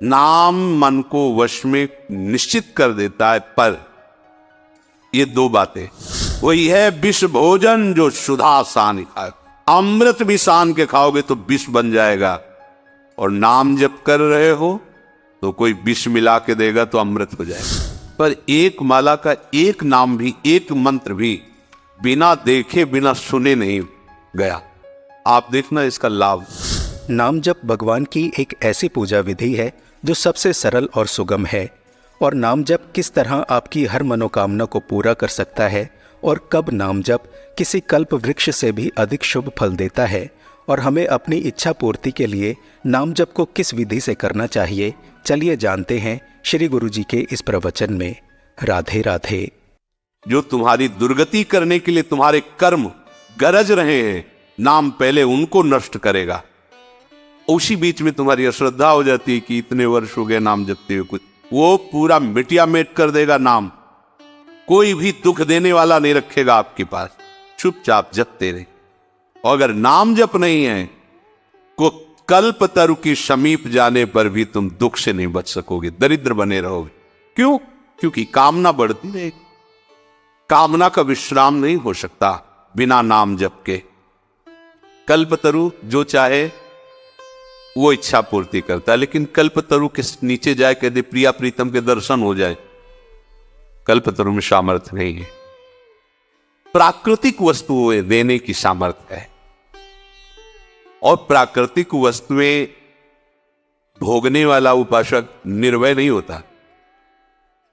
नाम मन को वश में निश्चित कर देता है, पर ये दो बातें, वही है विष भोजन जो सुधा सान खाए। अमृत भी सान के खाओगे तो विष बन जाएगा, और नाम जप कर रहे हो तो कोई विष मिला के देगा तो अमृत हो जाएगा। पर एक माला का एक नाम भी, एक मंत्र भी बिना देखे बिना सुने नहीं गया। आप देखना इसका लाभ। नाम जप भगवान की एक ऐसी पूजा विधि है जो सबसे सरल और सुगम है। और नाम जप किस तरह आपकी हर मनोकामना को पूरा कर सकता है, और कब नाम जप किसी कल्प वृक्ष से भी अधिक शुभ फल देता है, और हमें अपनी इच्छा पूर्ति के लिए नाम जप को किस विधि से करना चाहिए, चलिए जानते हैं श्री गुरु जी के इस प्रवचन में। राधे राधे। जो तुम्हारी दुर्गति करने के लिए तुम्हारे कर्म गरज रहे हैं, नाम पहले उनको नष्ट करेगा। उसी बीच में तुम्हारी अश्रद्धा हो जाती है कि इतने वर्ष हो गए नाम जपते हुए, कुछ वो पूरा मिटिया मेट कर देगा। नाम कोई भी दुख देने वाला नहीं रखेगा आपके पास, चुपचाप जपते रहे। और अगर नाम जप नहीं है को कल्प तरु की समीप जाने पर भी तुम दुख से नहीं बच सकोगे, दरिद्र बने रहोगे। क्यों? क्योंकि कामना बढ़ती रहेगी। कामना का विश्राम नहीं हो सकता बिना नाम जप के। कल्पतरु जो चाहे वो इच्छा पूर्ति करता है, लेकिन कल्पतरु के नीचे जाए कहते प्रिया प्रीतम के दर्शन हो जाए, कल्पतरु में सामर्थ्य नहीं है। प्राकृतिक वस्तुएं देने की सामर्थ्य है, और प्राकृतिक वस्तुएं भोगने वाला उपासक निर्भय नहीं होता,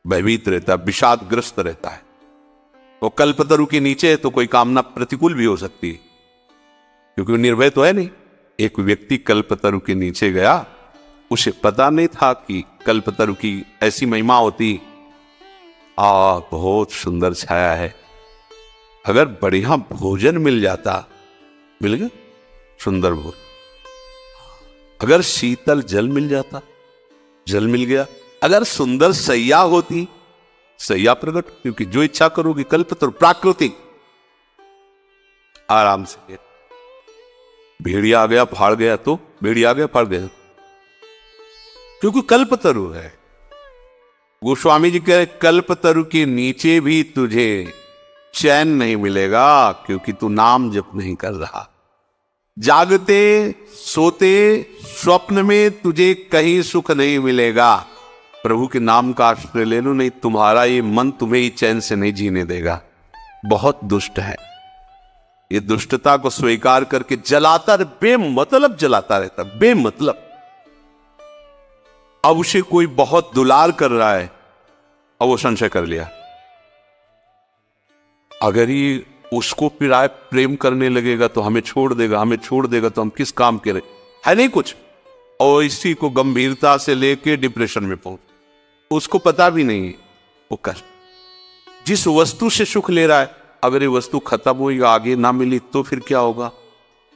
भयभीत रहता, विषादग्रस्त रहता है। वो कल्पतरु के नीचे है तो कोई कामना प्रतिकूल भी हो सकती है, क्योंकि वो निर्भय तो है नहीं। एक व्यक्ति कल्पतरु के नीचे गया, उसे पता नहीं था कि कल्पतरु की ऐसी महिमा होती। बहुत सुंदर छाया है, अगर बढ़िया भोजन मिल जाता, मिल गया सुंदर भोजन, अगर शीतल जल मिल जाता, जल मिल गया, अगर सुंदर सैया होती, सैया प्रकट, क्योंकि जो इच्छा करोगी कल्पतरु प्राकृतिक आराम से। भेड़िया आ गया फाड़ गया तो भेड़िया आ गया फाड़ गया, क्योंकि कल्पतरु है। गोस्वामी जी कह रहे कल्पतरु के नीचे भी तुझे चैन नहीं मिलेगा, क्योंकि तू नाम जप नहीं कर रहा। जागते सोते स्वप्न में तुझे कहीं सुख नहीं मिलेगा। प्रभु के नाम का आश्रय ले लो, नहीं तुम्हारा ये मन तुम्हें ही चैन से नहीं जीने देगा। बहुत दुष्ट है, ये दुष्टता को स्वीकार करके जलाता रहे, बेमतलब जलाता रहता, बेमतलब। अब उसे कोई बहुत दुलार कर रहा है, अब वो संशय कर लिया, अगर ये उसको पिराए प्रेम करने लगेगा तो हमें छोड़ देगा, हमें छोड़ देगा तो हम किस काम के रहे, है नहीं कुछ। और इसी को गंभीरता से लेके डिप्रेशन में पहुंच, उसको पता भी नहीं है वो कष्ट। जिस वस्तु से सुख ले रहा है, अगर ये वस्तु खत्म हुई, आगे ना मिली तो फिर क्या होगा,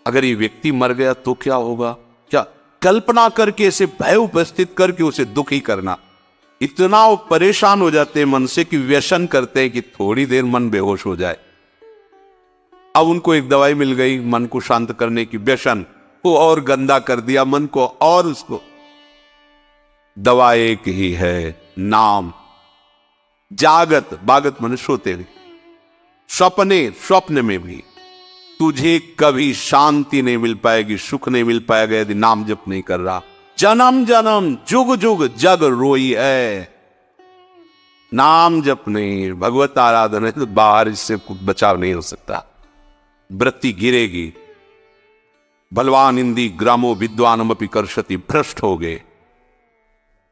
अगर ये व्यक्ति मर गया तो क्या होगा, क्या कल्पना करके इसे भय उपस्थित करके उसे दुखी करना। इतना वो परेशान हो जाते हैं मन से कि व्यसन करते हैं कि थोड़ी देर मन बेहोश हो जाए। अब उनको एक दवाई मिल गई मन को शांत करने की, व्यसन वो और गंदा कर दिया मन को, और उसको दवा एक ही है, नाम। जागत, बागत मन सोते हुए, स्वप्न में भी तुझे कभी शांति नहीं मिल पाएगी, सुख नहीं मिल पाएगा यदि नाम जप नहीं कर रहा। जन्म जन्म जुग जुग जग रोई है, नाम जप नहीं, भगवत आराधना है तो बाहर इससे बचाव नहीं हो सकता। वृत्ति गिरेगी। बलवान इंदी ग्रामो विद्वानमपि कर्षति, भ्रष्ट हो गए।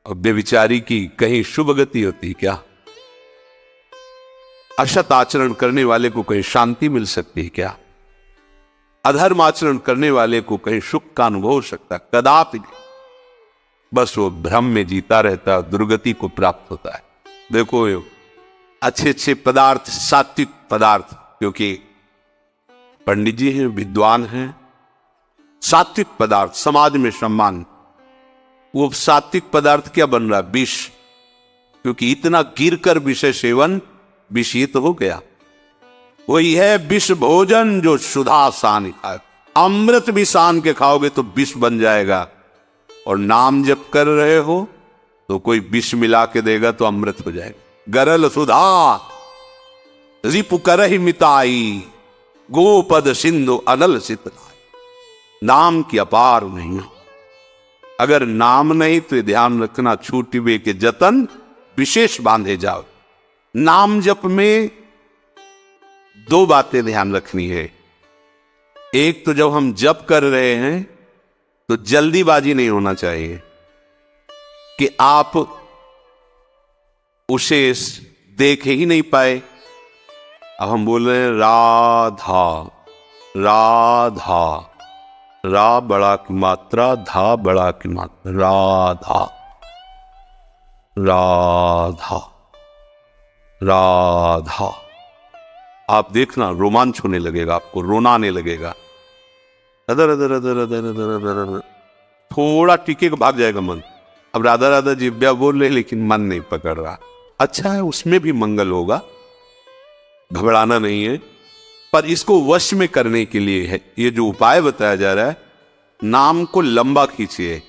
और बेविचारी की कहीं शुभ गति होती क्या? असत आचरण करने वाले को कहीं शांति मिल सकती है क्या? अधर्म आचरण करने वाले को कहीं सुख का अनुभव हो सकता? कदापि नहीं। बस वो भ्रम में जीता रहता है, दुर्गति को प्राप्त होता है। देखो अच्छे अच्छे पदार्थ, सात्विक पदार्थ, क्योंकि पंडित जी हैं, विद्वान हैं, सात्विक पदार्थ समाज में सम्मान। वो सात्विक पदार्थ क्या बन रहा? विष, क्योंकि इतना गिरकर विषय सेवन विषित हो गया। वही है विष भोजन जो सुधा सान खाए। अमृत भी सान के खाओगे तो विष बन जाएगा। और नाम जप कर रहे हो तो कोई विष मिला के देगा तो अमृत हो जाएगा। गरल सुधा रिपु करहि मिताई, गोपद सिंधु अनल सितलाई। नाम की अपार महिमा। अगर नाम नहीं तो ध्यान रखना, छूटिबे के जतन विशेष बांधे जाओ। नाम जप में दो बातें ध्यान रखनी है। एक तो जब हम जप कर रहे हैं तो जल्दीबाजी नहीं होना चाहिए कि आप उसे देख ही नहीं पाए। अब हम बोल रहे हैं राधा राधा, रा बड़ा की मात्रा, धा बड़ा की मात्रा, राधा राधा राधा। आप देखना रोमांच होने लगेगा, आपको रोना आने लगेगा। Other other other other other other other, थोड़ा टिकेगा, भाग जाएगा मन। अब राधा राधा जिब्या बोल रहे लेकिन मन नहीं पकड़ रहा। अच्छा है, उसमें भी मंगल होगा, घबराना नहीं है। पर इसको वश में करने के लिए है ये जो उपाय बताया जा रहा है, नाम को लंबा खींचिए।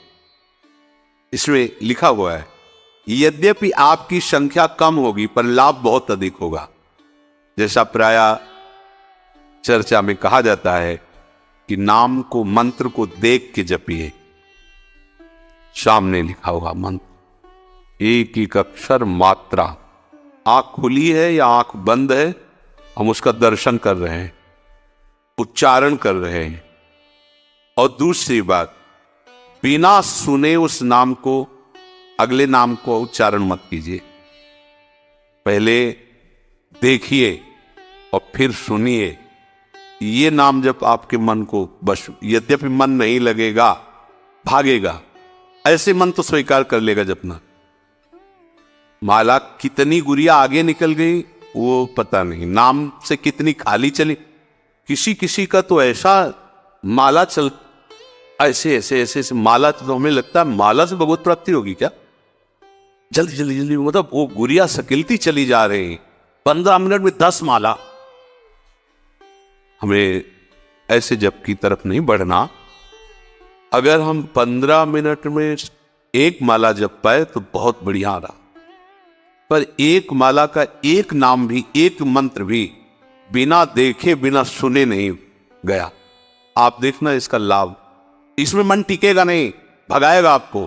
इसमें लिखा हुआ है यद्यपि आपकी संख्या कम होगी पर लाभ बहुत अधिक होगा। जैसा प्राय चर्चा में कहा जाता है कि नाम को, मंत्र को देख के जपिए। सामने लिखा हुआ मंत्र, एक एक अक्षर मात्रा, आंख खुली है या आंख बंद है, हम उसका दर्शन कर रहे हैं, उच्चारण कर रहे हैं। और दूसरी बात, बिना सुने उस नाम को, अगले नाम को उच्चारण मत कीजिए। पहले देखिए और फिर सुनिए। ये नाम जब आपके मन को बस, यद्यपि मन नहीं लगेगा, भागेगा, ऐसे मन तो स्वीकार कर लेगा जपना। माला कितनी गुड़िया आगे निकल गई वो पता नहीं, नाम से कितनी खाली चली। किसी किसी का तो ऐसा माला चल, ऐसे ऐसे ऐसे ऐसे माला, तो हमें लगता है माला से भगवत प्राप्ति होगी क्या। जल्दी जल्दी जल्दी, मतलब वो गुड़िया सकिलती चली जा रही, 15 मिनट में 10 माला। हमें ऐसे जप की तरफ नहीं बढ़ना। अगर हम 15 मिनट में एक माला जप पाए तो बहुत बढ़िया रहा, पर एक माला का एक नाम भी, एक मंत्र भी बिना देखे बिना सुने नहीं गया। आप देखना इसका लाभ, इसमें मन टिकेगा नहीं, भगाएगा आपको।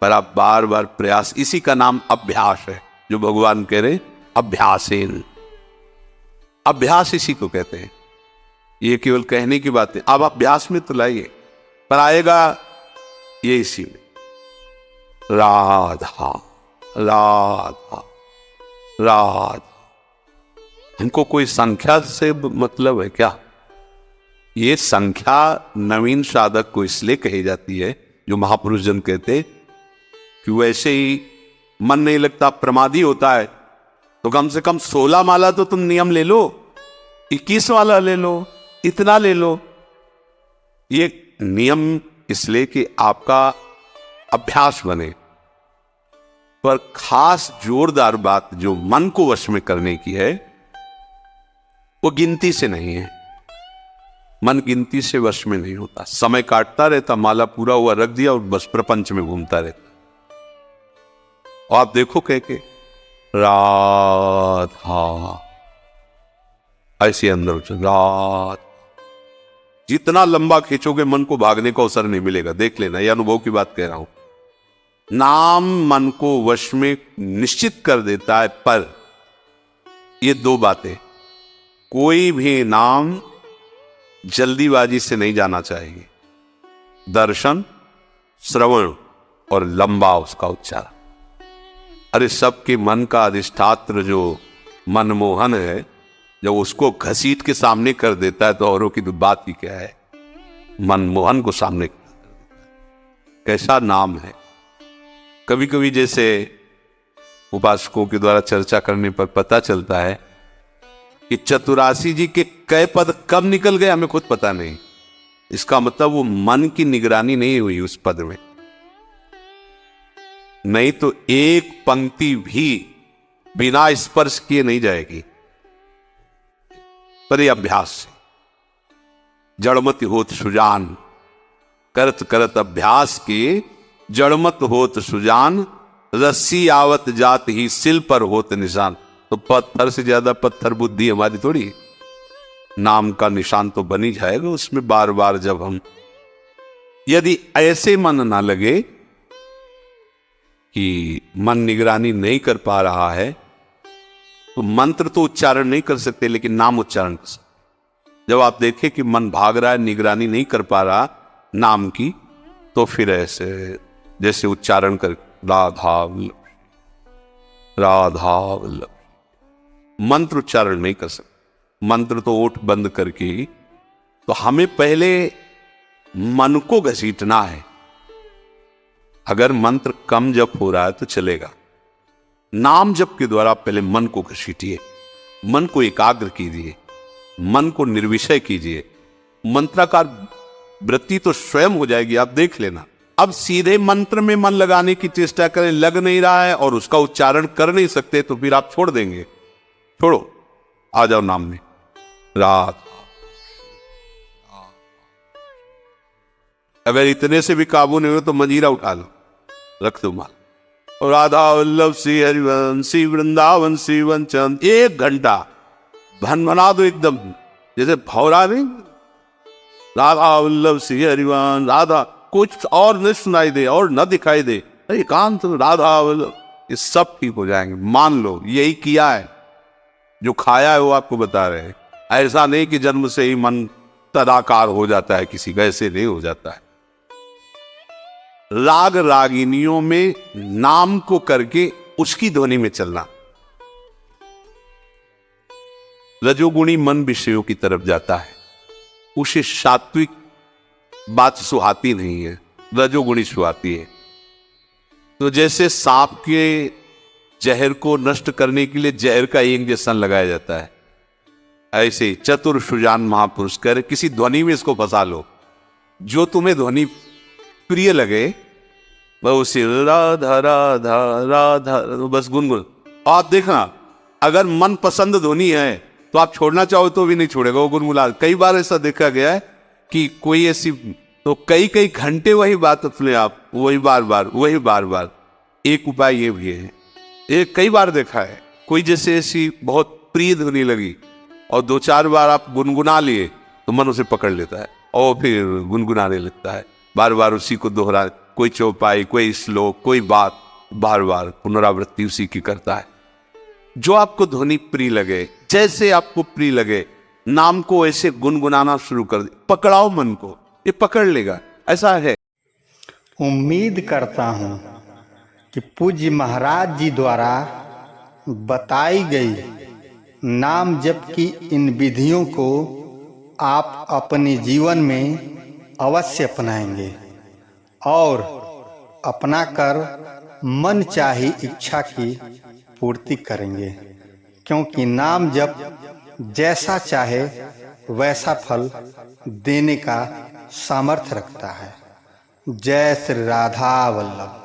पर आप बार बार प्रयास, इसी का नाम अभ्यास है, जो भगवान कह रहे अभ्यासेन। अभ्यास इसी को कहते हैं। ये केवल कहने की बात है, आप अभ्यास में तो लाइए, पर आएगा ये इसी में। राधा राधा राधा। हमको कोई संख्या से मतलब है क्या? ये संख्या नवीन साधक को इसलिए कही जाती है, जो महापुरुष जन कहते कि वैसे ही मन नहीं लगता, प्रमादी होता है, तो कम से कम 16 माला तो तुम नियम ले लो, 21 वाला ले लो, इतना ले लो। ये नियम इसलिए कि आपका अभ्यास बने। पर खास जोरदार बात जो मन को वश में करने की है, वो गिनती से नहीं है। मन गिनती से वश में नहीं होता, समय काटता रहता, माला पूरा हुआ रख दिया और बस प्रपंच में घूमता रहता। और आप देखो कह के राधा, ऐसे अंदर राधा, जितना लंबा खींचोगे मन को भागने का अवसर नहीं मिलेगा। देख लेना, यह अनुभव की बात कह रहा हूं। नाम मन को वश में निश्चित कर देता है, पर ये दो बातें, कोई भी नाम जल्दीबाजी से नहीं जाना चाहिए। दर्शन, श्रवण और लंबा उसका उच्चारण। अरे सबके मन का अधिष्ठात्र जो मनमोहन है, जब उसको घसीट के सामने कर देता है तो औरों की तो बात ही क्या है। मनमोहन को सामने कर देता है। कैसा नाम है। कभी कभी जैसे उपासकों के द्वारा चर्चा करने पर पता चलता है कि चतुरासी जी के कई पद कब निकल गए हमें खुद पता नहीं। इसका मतलब वो मन की निगरानी नहीं हुई उस पद में, नहीं तो एक पंक्ति भी बिना स्पर्श किए नहीं जाएगी। पर यह अभ्यास से, जड़मति होत सुजान, करत करत अभ्यास के जड़मत होत सुजान, रस्सी आवत जात ही सिल पर होत निशान। तो पत्थर से ज्यादा पत्थर बुद्धि हमारी थोड़ी है। नाम का निशान तो बन ही जाएगा उसमें बार बार जब हम, यदि ऐसे मन ना लगे कि मन निगरानी नहीं कर पा रहा है, तो मंत्र तो उच्चारण नहीं कर सकते लेकिन नाम उच्चारण कर सकते। जब आप देखें कि मन भाग रहा है, निगरानी नहीं कर पा रहा नाम की, तो फिर ऐसे जैसे उच्चारण कर राधा वल्लभ, राधा वल्लभ, मंत्र उच्चारण नहीं कर सकते। मंत्र तो ओठ बंद करके, तो हमें पहले मन को घसीटना है। अगर मंत्र कम जप हो रहा है तो चलेगा, नाम जप के द्वारा पहले मन को घसीटिए, मन को एकाग्र कीजिए, मन को निर्विषय कीजिए। मंत्राकार वृत्ति तो स्वयं हो जाएगी, आप देख लेना। अब सीधे मंत्र में मन लगाने की चेष्टा करें, लग नहीं रहा है और उसका उच्चारण कर नहीं सकते, तो फिर आप छोड़ देंगे। छोड़ो, आ जाओ नाम में, राधा। अगर इतने से भी काबू नहीं हो तो मंजीरा उठा लो, रख दो माल, और राधा वल्लभ श्री हरिवंश श्री वृंदावन श्री वंचन 1 घंटा भनभना दो एकदम, जैसे भौरा नहीं। राधा वल्लभ श्री हरिवंश, राधा, कुछ और न सुनाई दे और न दिखाई दे, एकांत राधा वल्लभ, ये सब ठीक हो जाएंगे। मान लो यही किया है, जो खाया है वो आपको बता रहे हैं। ऐसा नहीं कि जन्म से ही मन तदाकार हो जाता है किसी का, ऐसे नहीं हो जाता है। राग रागिनियों में नाम को करके उसकी ध्वनि में चलना। रजोगुणी मन विषयों की तरफ जाता है, उसे सात्विक बात सुहाती नहीं है, रजोगुणी सुहाती है। तो जैसे सांप के जहर को नष्ट करने के लिए जहर का इंजेक्शन लगाया जाता है, ऐसे चतुर सुजान महापुरुष कर किसी ध्वनि में इसको फंसा लो, जो तुम्हें ध्वनि प्रिय लगे, वह उसे राधा राधा राधा बस गुनगुन। आप देखना, अगर मन पसंद ध्वनि है तो आप छोड़ना चाहो तो भी नहीं छोड़ेगा, वो गुनगुना। कई बार ऐसा देखा गया है कि कोई ऐसी, तो कई कई घंटे वही बात सुने आप, वही बार बार, वही बार बार। एक उपाय ये भी है, एक कई बार देखा है, कोई जैसे ऐसी बहुत प्रिय ध्वनि लगी और 2-4 बार आप गुनगुना लिए तो मन उसे पकड़ लेता है और फिर गुनगुनाने लगता है, बार बार उसी को दोहरा, कोई चौपाई, कोई श्लोक, कोई बात, बार बार पुनरावृत्ति उसी की करता है। जो आपको ध्वनि प्रिय लगे, जैसे आपको प्रिय लगे, नाम को ऐसे गुनगुनाना शुरू कर दे, पकड़ाओ मन को, ये पकड़ लेगा, ऐसा है। उम्मीद करता हूँ कि पूज्य महाराज जी द्वारा बताई गई नाम जप की इन विधियों को आप अपने जीवन में अवश्य अपनाएंगे और अपनाकर मन चाही इच्छा की पूर्ति करेंगे, क्योंकि नाम जप जैसा चाहे वैसा फल देने का सामर्थ्य रखता है। जय श्री राधा वल्लभ।